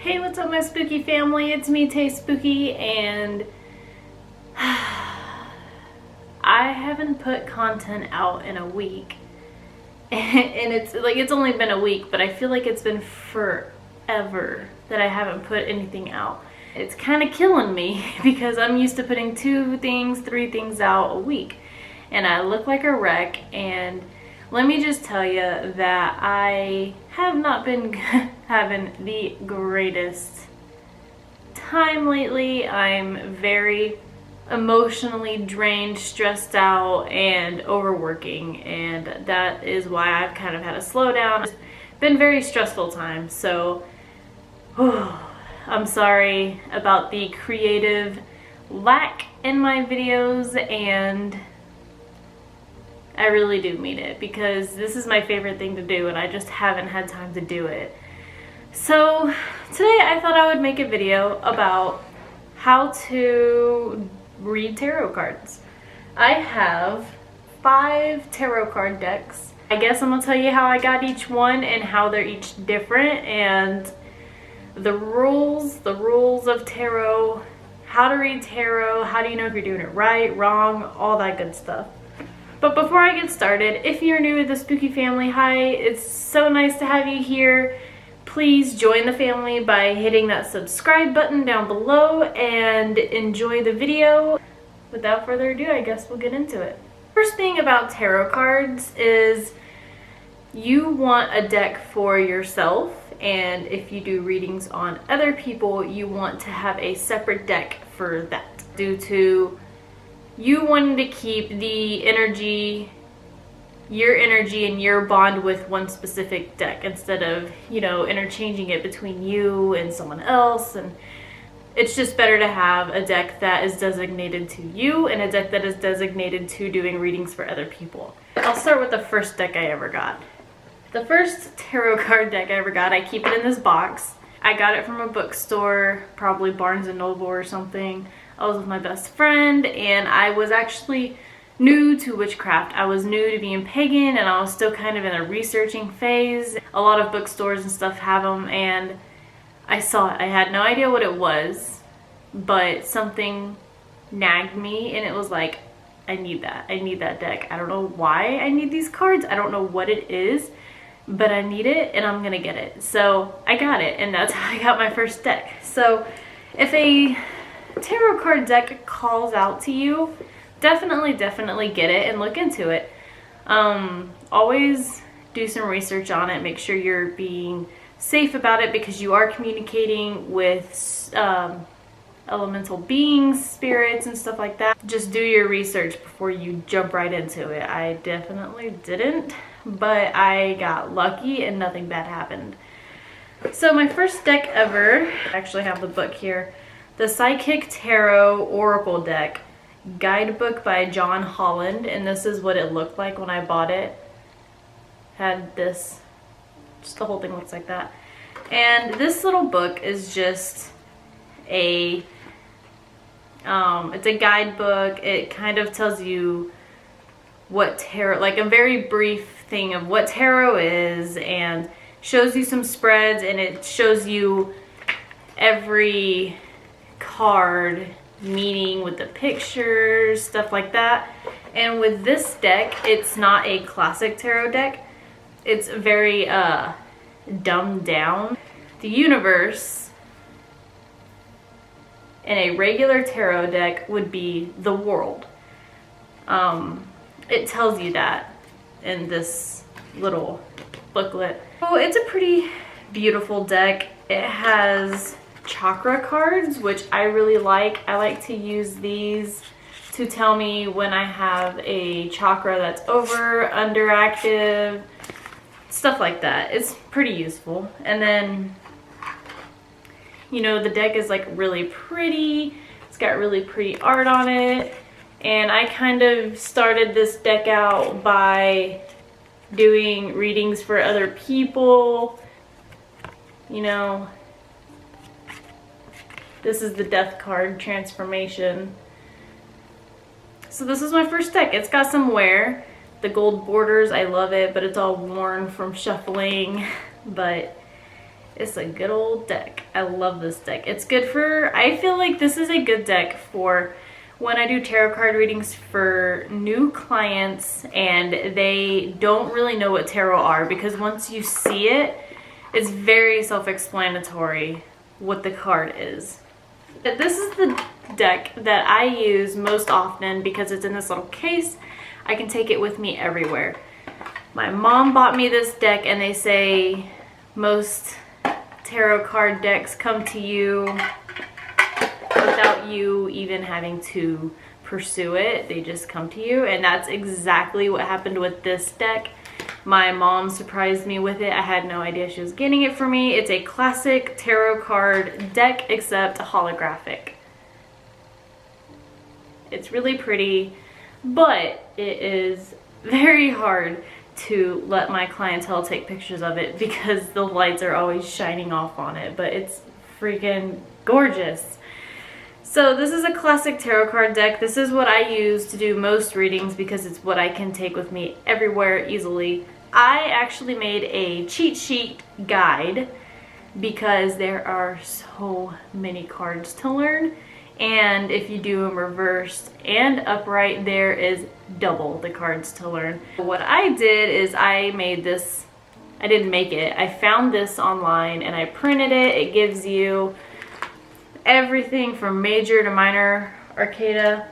Hey, what's up my spooky family? It's me, TaySpooky, and I haven't put content out in a week. And it's only been a week, but I feel like it's been forever that I haven't put anything out. It's kind of killing me because I'm used to putting 2 things, 3 things out a week. And I look like a wreck, and let me just tell you that I have not been having the greatest time lately. I'm very emotionally drained, stressed out, and overworking, and that is why I've kind of had a slowdown. It's been very stressful time, so I'm sorry about the creative lack in my videos, and I really do mean it because this is my favorite thing to do and I just haven't had time to do it. So today I thought I would make a video about how to read tarot cards. I have 5 tarot card decks. I guess I'm gonna tell you how I got each one and how they're each different, and the rules of tarot, how to read tarot, how do you know if you're doing it right, wrong, all that good stuff. But before I get started, if you're new to the Spooky family, hi, it's so nice to have you here. Please join the family by hitting that subscribe button down below and enjoy the video. Without further ado, I guess we'll get into it. First thing about tarot cards is you want a deck for yourself, and if you do readings on other people, you want to have a separate deck for that, due to you wanting to keep the energy, your energy and your bond with one specific deck instead of, you know, interchanging it between you and someone else. And it's just better to have a deck that is designated to you and a deck that is designated to doing readings for other people. I'll start with the first deck I ever got. The first tarot card deck I ever got, I keep it in this box. I got it from a bookstore, probably Barnes & Noble or something. I was with my best friend, and I was actually new to witchcraft. I was new to being pagan, and I was still kind of in a researching phase. A lot of bookstores and stuff have them, and I saw it. I had no idea what it was, but something nagged me, and it was like, I need that. I need that deck. I don't know why I need these cards. I don't know what it is, but I need it, and I'm gonna get it. So I got it, and that's how I got my first deck. So if a tarot card deck calls out to you, definitely get it and look into it. Always do some research on it. Make sure you're being safe about it because you are communicating with elemental beings, spirits, and stuff like that. Just do your research before you jump right into it. I definitely didn't, but I got lucky and nothing bad happened. So my first deck ever, I actually have the book here, the Psychic Tarot Oracle Deck, guidebook by John Holland, and this is what it looked like when I bought it. Had this, just the whole thing looks like that. And this little book is just a, it's a guidebook. It kind of tells you what tarot, like a very brief thing of what tarot is, and shows you some spreads, and it shows you every card meaning with the pictures, stuff like that. And with this deck, it's not a classic tarot deck. It's very dumbed down. The universe in a regular tarot deck would be the world. It tells you that in this little booklet. So it's a pretty beautiful deck. It has chakra cards, which I really like. I like to use these to tell me when I have a chakra that's over, underactive, stuff like that. It's pretty useful. And then, you know, the deck is like really pretty. It's got really pretty art on it. And I kind of started this deck out by doing readings for other people. You know, this is the Death card transformation. So this is my first deck. It's got some wear. The gold borders, I love it, but it's all worn from shuffling. But It's a good old deck. I love this deck. It's good for, I feel like this is a good deck for when I do tarot card readings for new clients and they don't really know what tarot are, because once you see it, it's very self-explanatory what the card is. This is the deck that I use most often because it's in this little case. I can take it with me everywhere. My mom bought me this deck, and they say most tarot card decks come to you without you even having to pursue it. They just come to you, and that's exactly what happened with this deck. My mom surprised me with it. I had no idea she was getting it for me. It's a classic tarot card deck, except holographic. It's really pretty, but it is very hard to let my clientele take pictures of it because the lights are always shining off on it, but it's freaking gorgeous. So this is a classic tarot card deck. This is what I use to do most readings because it's what I can take with me everywhere easily. I actually made a cheat sheet guide because there are so many cards to learn, and if you do them reversed and upright, there is double the cards to learn. What I did is I made this, I didn't make it, I found this online and I printed it. It gives you everything from major to minor arcana,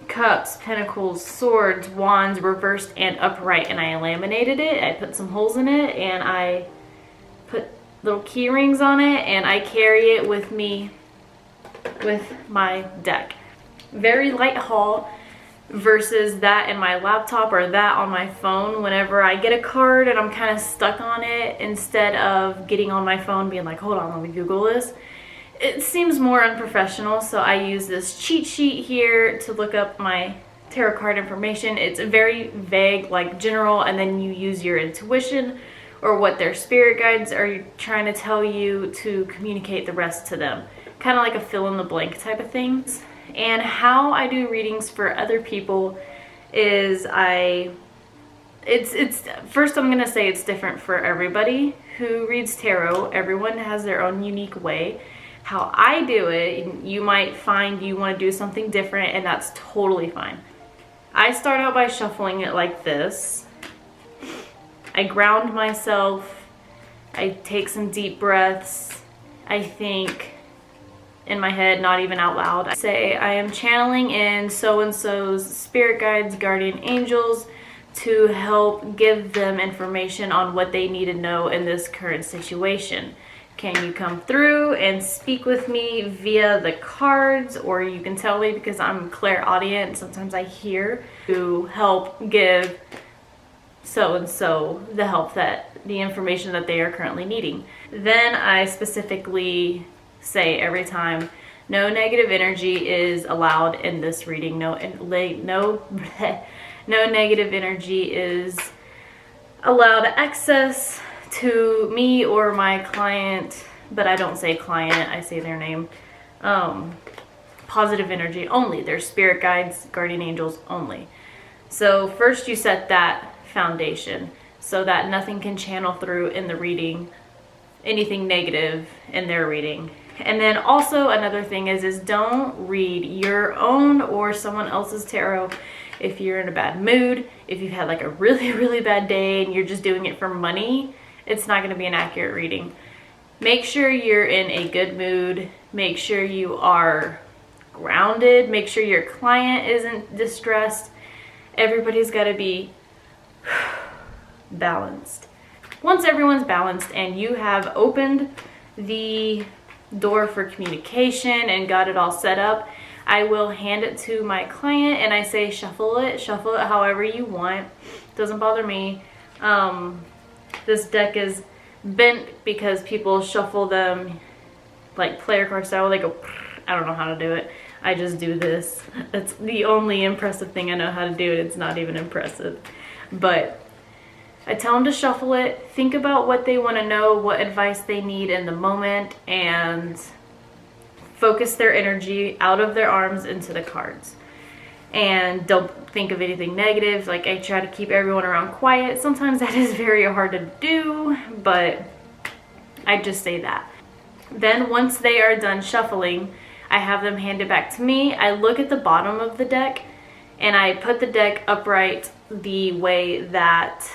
cups, pentacles, swords, wands, reversed and upright, and I laminated it. I put some holes in it and I put little key rings on it, and I carry it with me with my deck. Very light haul versus that in my laptop or that on my phone. Whenever I get a card and I'm kind of stuck on it, instead of getting on my phone being like, hold on, let me Google this, it seems more unprofessional. So I use this cheat sheet here to look up my tarot card information. It's very vague, like general, and then you use your intuition or what their spirit guides are trying to tell you to communicate the rest to them. Kind of like a fill in the blank type of thing. And how I do readings for other people is first I'm gonna say it's different for everybody who reads tarot. Everyone has their own unique way. How I do it, you might find you want to do something different, and that's totally fine. I start out by shuffling it like this. I ground myself. I take some deep breaths. I think in my head, not even out loud. I say, I am channeling in so-and-so's spirit guides, guardian angels, to help give them information on what they need to know in this current situation. Can you come through and speak with me via the cards, or you can tell me because I'm clairaudient, sometimes I hear, to help give so-and-so the help, that the information that they are currently needing. Then I specifically say every time, no negative energy is allowed in this reading. No negative energy is allowed access to me or my client, but I don't say client, I say their name. Positive energy only. Their spirit guides, guardian angels only. So first you set that foundation so that nothing can channel through in the reading, anything negative in their reading. And then also another thing is don't read your own or someone else's tarot if you're in a bad mood. If you've had like a really, really bad day and you're just doing it for money, it's not going to be an accurate reading. Make sure you're in a good mood. Make sure you are grounded. Make sure your client isn't distressed. Everybody's got to be balanced. Once everyone's balanced and you have opened the door for communication and got it all set up, I will hand it to my client and I say shuffle it however you want. Doesn't bother me. This deck is bent because people shuffle them like player card style. They go, I don't know how to do it. I just do this. That's the only impressive thing I know how to do. It's not even impressive. But I tell them to shuffle it, think about what they want to know, what advice they need in the moment, and focus their energy out of their arms into the cards. And don't think of anything negative. Like, I try to keep everyone around quiet. Sometimes that is very hard to do, but I just say that. Then once they are done shuffling, I have them hand it back to me. I look at the bottom of the deck and I put the deck upright the way that,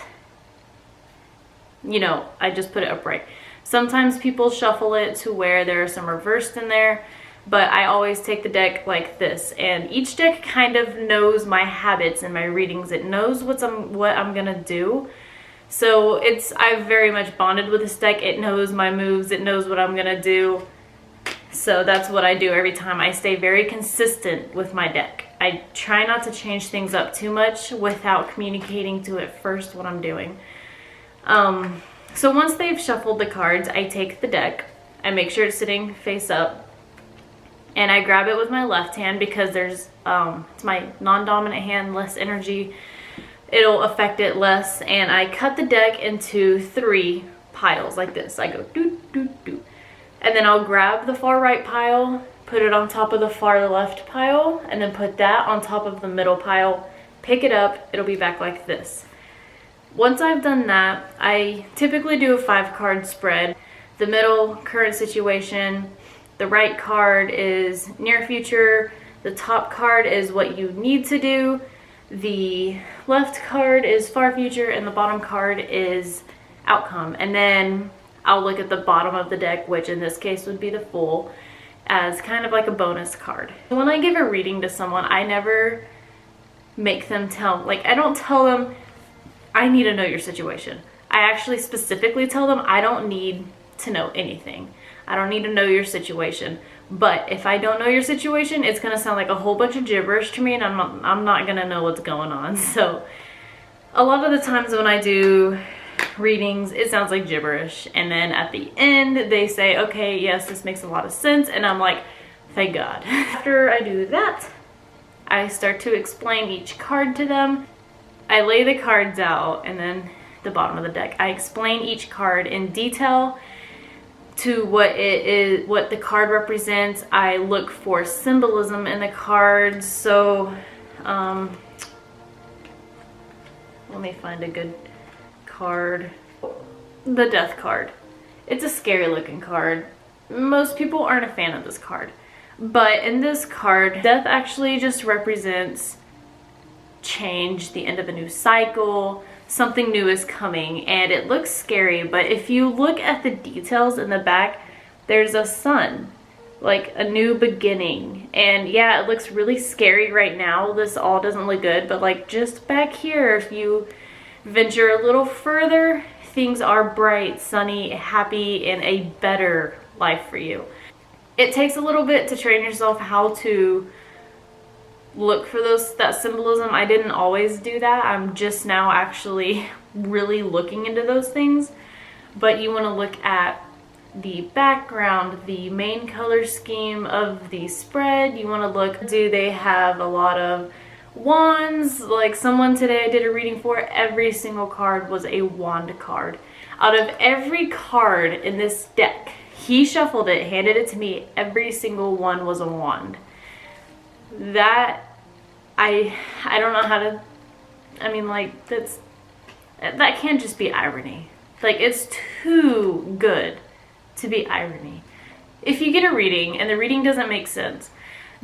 you know, I just put it upright. Sometimes people shuffle it to where there are some reversed in there, but I always take the deck like this. And each deck kind of knows my habits and my readings. It knows what I'm gonna do. So I've very much bonded with this deck. It knows my moves. It knows what I'm gonna do. So that's what I do every time. I stay very consistent with my deck. I try not to change things up too much without communicating to it first what I'm doing. So once they've shuffled the cards, I take the deck, I make sure it's sitting face up, and I grab it with my left hand because it's my non-dominant hand, less energy. It'll affect it less, and I cut the deck into 3 piles like this. I go doo, doo, doo. And then I'll grab the far right pile, put it on top of the far left pile, and then put that on top of the middle pile, pick it up, it'll be back like this. Once I've done that, I typically do a 5-card spread. The middle, current situation. The right card is near future. The top card is what you need to do. The left card is far future, and the bottom card is outcome. And then I'll look at the bottom of the deck, which in this case would be the Fool, as kind of like a bonus card. When I give a reading to someone, I never make them I don't tell them, I need to know your situation. I actually specifically tell them I don't need to know anything. I don't need to know your situation. But if I don't know your situation, it's gonna sound like a whole bunch of gibberish to me, and I'm not gonna know what's going on. So a lot of the times when I do readings, it sounds like gibberish. And then at the end, they say, okay, yes, this makes a lot of sense. And I'm like, thank God. After I do that, I start to explain each card to them. I lay the cards out, and then the bottom of the deck, I explain each card in detail to what it is, what the card represents. I look for symbolism in the cards. So let me find a good card. The Death card. It's a scary looking card. Most people aren't a fan of this card, but in this card, Death actually just represents change, the end of a new cycle, something new is coming, and it looks scary. But if you look at the details in the back, there's a sun, like a new beginning. And yeah, it looks really scary right now. This all doesn't look good, but like just back here, if you venture a little further, things are bright, sunny, happy, and a better life for you. It takes a little bit to train yourself how to look for that symbolism. I didn't always do that. I'm just now actually really looking into those things. But you want to look at the background, the main color scheme of the spread. You want to look, do they have a lot of wands? Like someone today I did a reading for, every single card was a wand card. Out of every card in this deck, he shuffled it, handed it to me, every single one was a wand. That I don't know how to, I mean, like, that can't just be irony. Like, it's too good to be irony. If you get a reading and the reading doesn't make sense,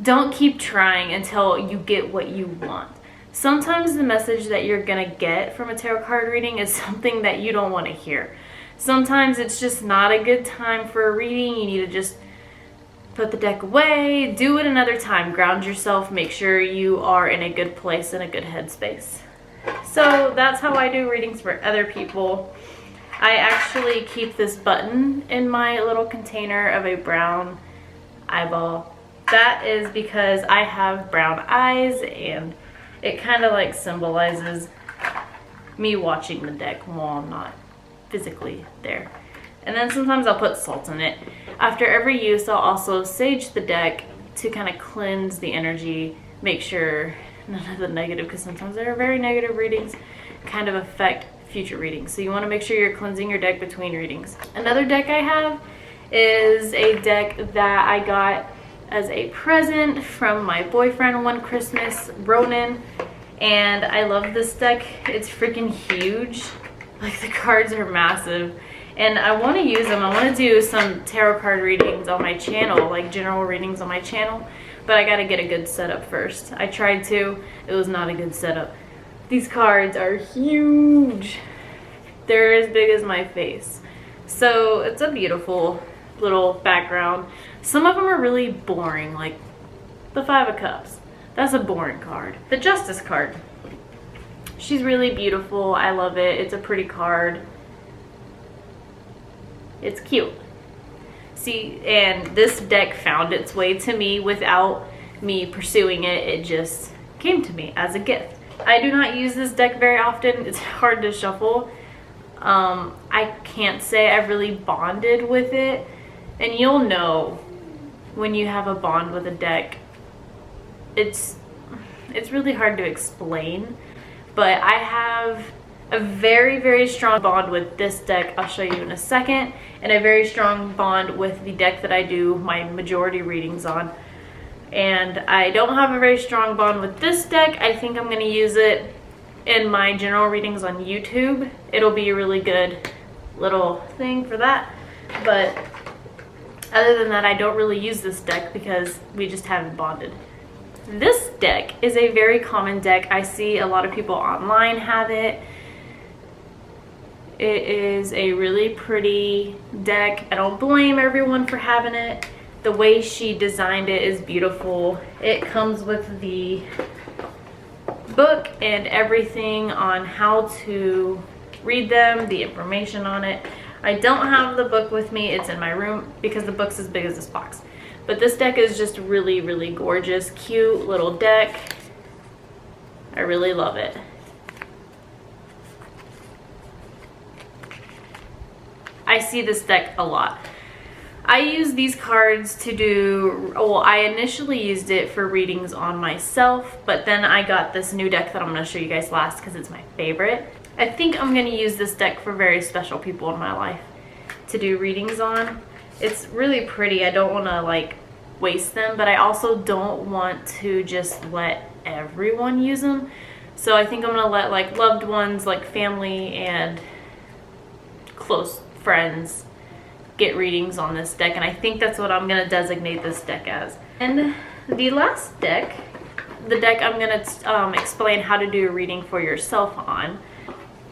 don't keep trying until you get what you want. Sometimes the message that you're gonna get from a tarot card reading is something that you don't want to hear. Sometimes it's just not a good time for a reading. You need to just put the deck away, do it another time, ground yourself, make sure you are in a good place, in a good headspace. So that's how I do readings for other people. I actually keep this button in my little container of a brown eyeball. That is because I have brown eyes, and it kind of like symbolizes me watching the deck while I'm not physically there. And then sometimes I'll put salt in it. After every use, I'll also sage the deck to kind of cleanse the energy, make sure none of the negative, because sometimes there are very negative readings, kind of affect future readings. So you want to make sure you're cleansing your deck between readings. Another deck I have is a deck that I got as a present from my boyfriend one Christmas, RONIN. And I love this deck. It's freaking huge. Like, the cards are massive. And I want to use them. I want to do some tarot card readings on my channel, like general readings on my channel. But I got to get a good setup first. I tried to. It was not a good setup. These cards are huge. They're as big as my face. So it's a beautiful little background. Some of them are really boring, like the Five of Cups. That's a boring card. The Justice card. She's really beautiful. I love it. It's a pretty card. It's cute. See, and this deck found its way to me without me pursuing it. It just came to me as a gift. I do not use this deck very often. It's hard to shuffle. I can't say I've really bonded with it. And you'll know when you have a bond with a deck. It's really hard to explain. But I have a very, very strong bond with this deck. I'll show you in a second. And a very strong bond with the deck that I do my majority readings on. And I don't have a very strong bond with this deck. I think I'm going to use it in my general readings on YouTube. It'll be a really good little thing for that. But other than that, I don't really use this deck because we just haven't bonded. This deck is a very common deck. I see a lot of people online have it. It is a really pretty deck. I don't blame everyone for having it. The way she designed it is beautiful. It comes with the book and everything on how to read them, the information on it. I don't have the book with me. It's in my room because the book's as big as this box. But this deck is just really, really gorgeous, cute little deck. I really love it. I see this deck a lot. I use these cards to do, well, I initially used it for readings on myself, but then I got this new deck that I'm going to show you guys last because it's my favorite. I think I'm going to use this deck for very special people in my life to do readings on. It's really pretty. I don't want to like waste them, but I also don't want to just let everyone use them. So I think I'm going to let like loved ones, like family and close friends get readings on this deck, and I think that's what I'm going to designate this deck as. And the last deck, the deck I'm going to explain how to do a reading for yourself on.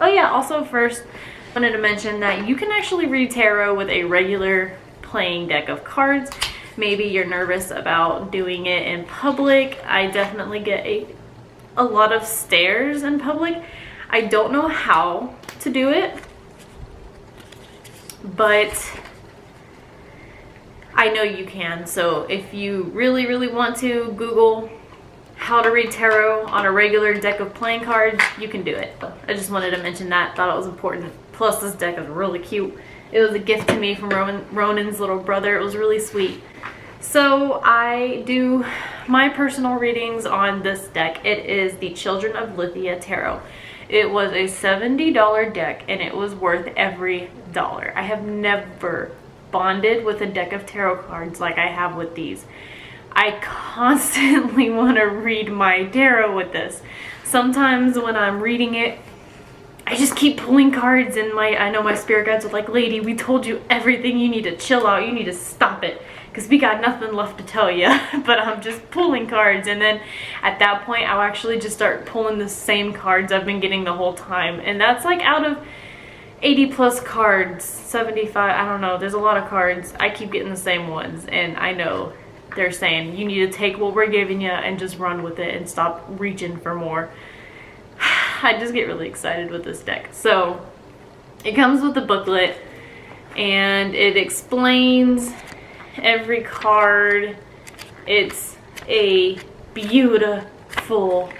Oh yeah, also first I wanted to mention that you can actually read tarot with a regular playing deck of cards. Maybe you're nervous about doing it in public. I definitely get a lot of stares in public. I don't know how to do it, but I know you can. So if you really, really want to Google how to read tarot on a regular deck of playing cards, you can do it. I just wanted to mention that. Thought it was important. Plus this deck is really cute. It was a gift to me from Ronin's little brother. It was really sweet. So I do my personal readings on this deck. It is the Children of Lithia Tarot. It was a $70 deck and it was worth every dollar. I have never bonded with a deck of tarot cards like I have with these. I constantly want to read my tarot with this. Sometimes when I'm reading it, I just keep pulling cards and I know my spirit guides are like, lady, we told you everything. You need to chill out. You need to stop it because we got nothing left to tell you. But I'm just pulling cards, and then at that point I'll actually just start pulling the same cards I've been getting the whole time. And that's like out of 80 plus cards, 75, I don't know, there's a lot of cards. I keep getting the same ones, and I know they're saying you need to take what we're giving you and just run with it and stop reaching for more. I just get really excited with this deck. So it comes with a booklet and it explains every card. It's a beautiful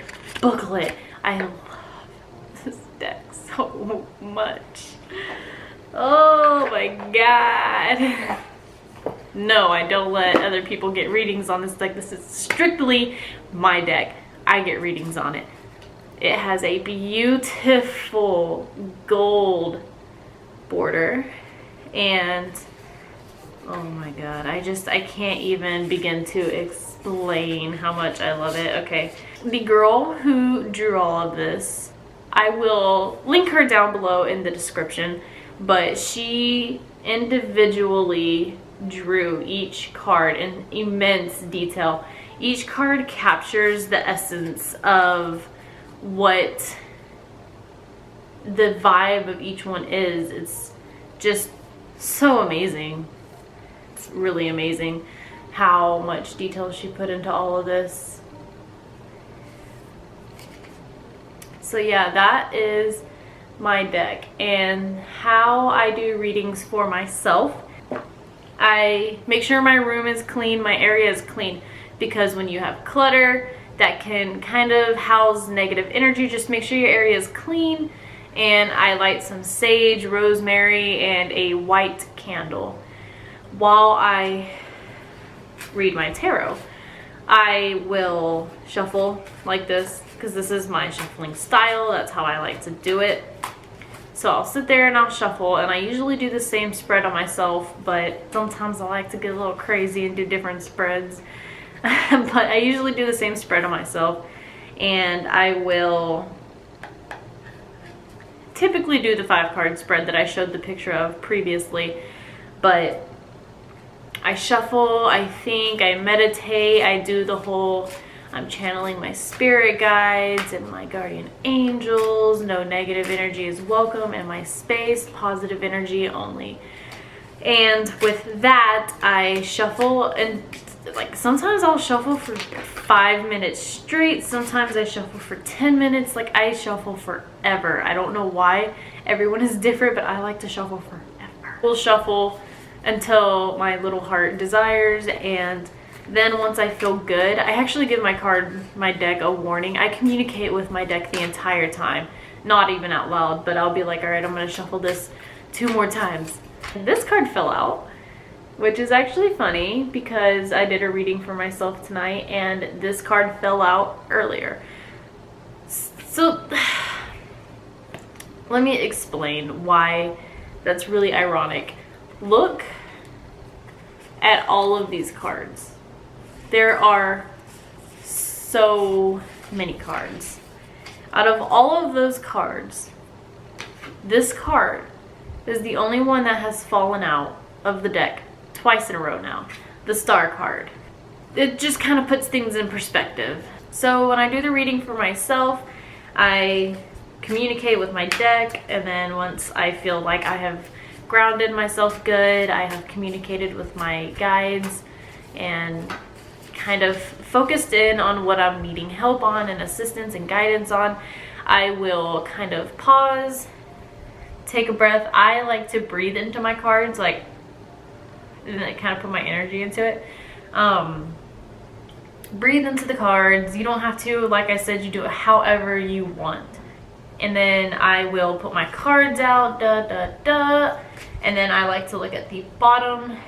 booklet. I love this deck so much. Oh my god. No, I don't let other people get readings on this deck. This is strictly my deck. I get readings on it. It has a beautiful gold border, and oh my god, I can't even begin to explain how much I love it. Okay, the girl who drew all of this, I will link her down below in the description, but she individually drew each card in immense detail. Each card captures the essence of what the vibe of each one is. It's just so amazing. It's really amazing how much detail she put into all of this. So yeah, that is my deck. And how I do readings for myself, I make sure my room is clean, my area is clean, because when you have clutter that can kind of house negative energy, just make sure your area is clean. And I light some sage, rosemary, and a white candle while I read my tarot. I will shuffle like this because this is my shuffling style. That's how I like to do it. So I'll sit there and I'll shuffle, and I usually do the same spread on myself, but sometimes I like to get a little crazy and do different spreads. But I usually do the same spread on myself, and I will typically do the 5-card spread that I showed the picture of previously. But I shuffle, I think, I meditate, I do the whole, I'm channeling my spirit guides and my guardian angels. No negative energy is welcome in my space, positive energy only. And with that, I shuffle, and like sometimes I'll shuffle for 5 minutes straight. Sometimes I shuffle for 10 minutes. Like I shuffle forever. I don't know why. Everyone is different, but I like to shuffle forever. We'll shuffle until my little heart desires, and then once I feel good, I actually give my deck a warning. I communicate with my deck the entire time, not even out loud, but I'll be like, all right, I'm gonna shuffle this 2 more times. And this card fell out, which is actually funny because I did a reading for myself tonight and this card fell out earlier. So let me explain why that's really ironic. Look at all of these cards. There are so many cards. Out of all of those cards, this card is the only one that has fallen out of the deck twice in a row now. The Star card. It just kind of puts things in perspective. So when I do the reading for myself, I communicate with my deck, and then once I feel like I have grounded myself good, I have communicated with my guides and kind of focused in on what I'm needing help on and assistance and guidance on, I will kind of pause, take a breath. I like to breathe into my cards, like, and I kind of put my energy into it. Breathe into the cards. You don't have to, like I said, you do it however you want. And then I will put my cards out, and then I like to look at the bottom,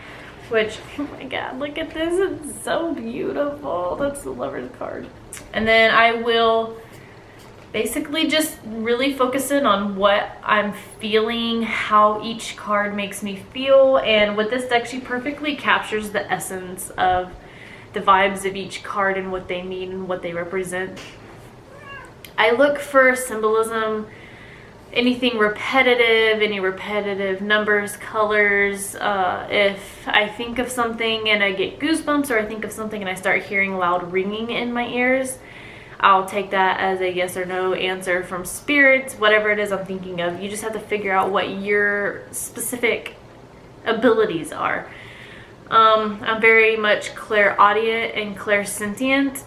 which, oh my god, look at this, it's so beautiful. That's the Lover's card. And then I will basically just really focus in on what I'm feeling, how each card makes me feel. And with this deck, she perfectly captures the essence of the vibes of each card and what they mean and what they represent. I look for symbolism, anything repetitive, any repetitive numbers, colors. If I think of something and I get goosebumps, or I think of something and I start hearing loud ringing in my ears, I'll take that as a yes or no answer from spirits, whatever it is I'm thinking of. You just have to figure out what your specific abilities are. I'm very much clairaudient and clairsentient.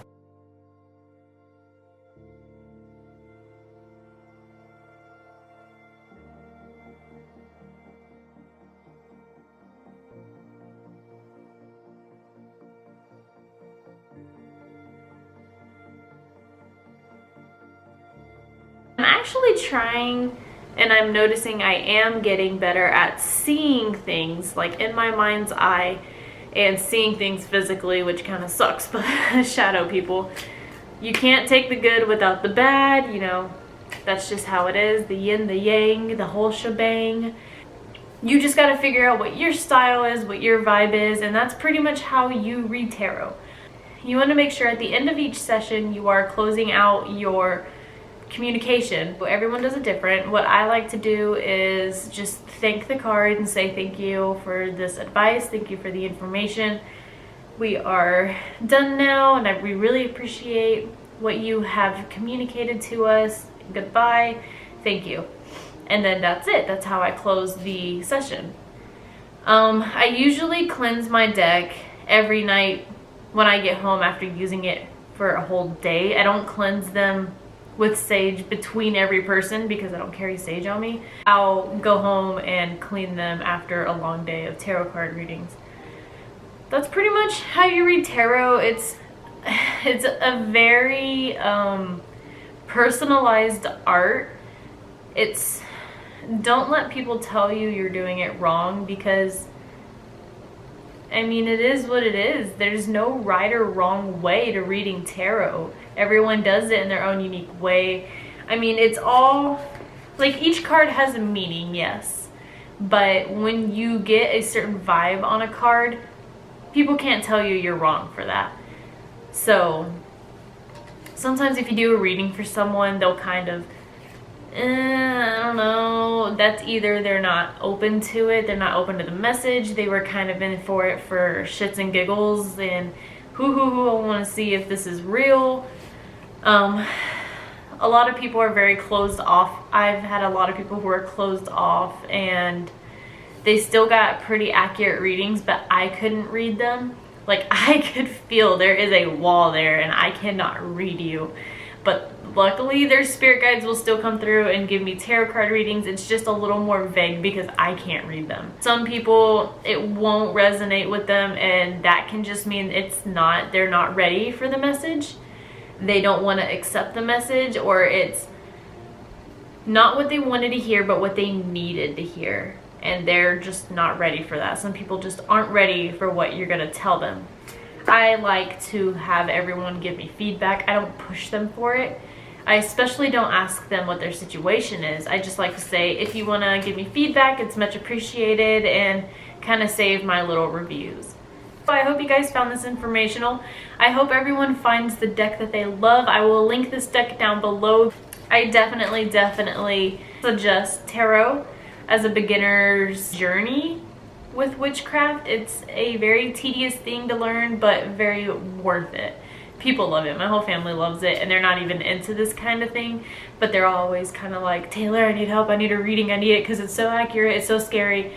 I'm actually trying, and I'm noticing I am getting better at seeing things like in my mind's eye and seeing things physically, which kind of sucks, but shadow people. You can't take the good without the bad, you know, that's just how it is. The yin, the yang, the whole shebang. You just got to figure out what your style is, what your vibe is, and that's pretty much how you read tarot. You want to make sure at the end of each session you are closing out your communication. Everyone does it different. What I like to do is just thank the card and say thank you for this advice, thank you for the information. We are done now, and we really appreciate what you have communicated to us. Goodbye, thank you. And then that's it. That's how I close the session. I usually cleanse my deck every night when I get home after using it for a whole day. I don't cleanse them with sage between every person because I don't carry sage on me. I'll go home and clean them after a long day of tarot card readings. That's pretty much how you read tarot. It's a very personalized art. Don't let people tell you you're doing it wrong, because I mean, it is what it is. There's no right or wrong way to reading tarot. Everyone does it in their own unique way. I mean, it's all like, each card has a meaning, yes, but when you get a certain vibe on a card, people can't tell you you're wrong for that. So sometimes if you do a reading for someone, they'll kind of, I don't know, that's either they're not open to it, they're not open to the message, they were kind of in for it for shits and giggles, and I want to see if this is real. A lot of people are very closed off. I've had a lot of people who are closed off and they still got pretty accurate readings, but I couldn't read them. Like, I could feel there is a wall there and I cannot read you. But luckily their spirit guides will still come through and give me tarot card readings. It's just a little more vague because I can't read them. Some people, it won't resonate with them, and that can just mean they're not ready for the message. They don't want to accept the message, or it's not what they wanted to hear but what they needed to hear, and they're just not ready for that. Some people just aren't ready for what you're gonna tell them. I like to have everyone give me feedback. I don't push them for it. I especially don't ask them what their situation is. I just like to say, if you want to give me feedback, it's much appreciated, and kind of save my little reviews. I hope you guys found this informational. I hope everyone finds the deck that they love. I will link this deck down below. I definitely suggest tarot as a beginner's journey with witchcraft. It's a very tedious thing to learn, but very worth it. People love it. My whole family loves it, and they're not even into this kind of thing, but they're always kind of like, Taylor, I need help, I need a reading, I need it because it's so accurate, it's so scary.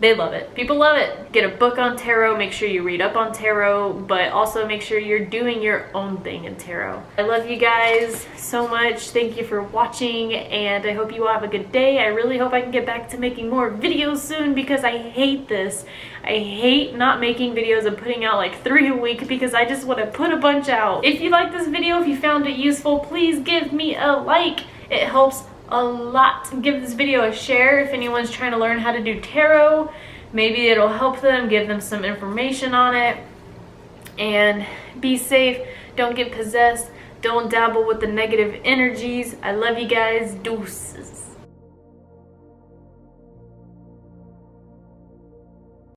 They love it. People love it. Get a book on tarot. Make sure you read up on tarot, but also make sure you're doing your own thing in tarot. I love you guys so much. Thank you for watching, and I hope you all have a good day. I really hope I can get back to making more videos soon, because I hate this. I hate not making videos and putting out like 3 a week, because I just want to put a bunch out. If you like this video, if you found it useful, please give me a like. It helps a lot. Give this video a share if anyone's trying to learn how to do tarot. Maybe it'll help them, give them some information on it. And be safe. Don't get possessed. Don't dabble with the negative energies. I love you guys. Deuces.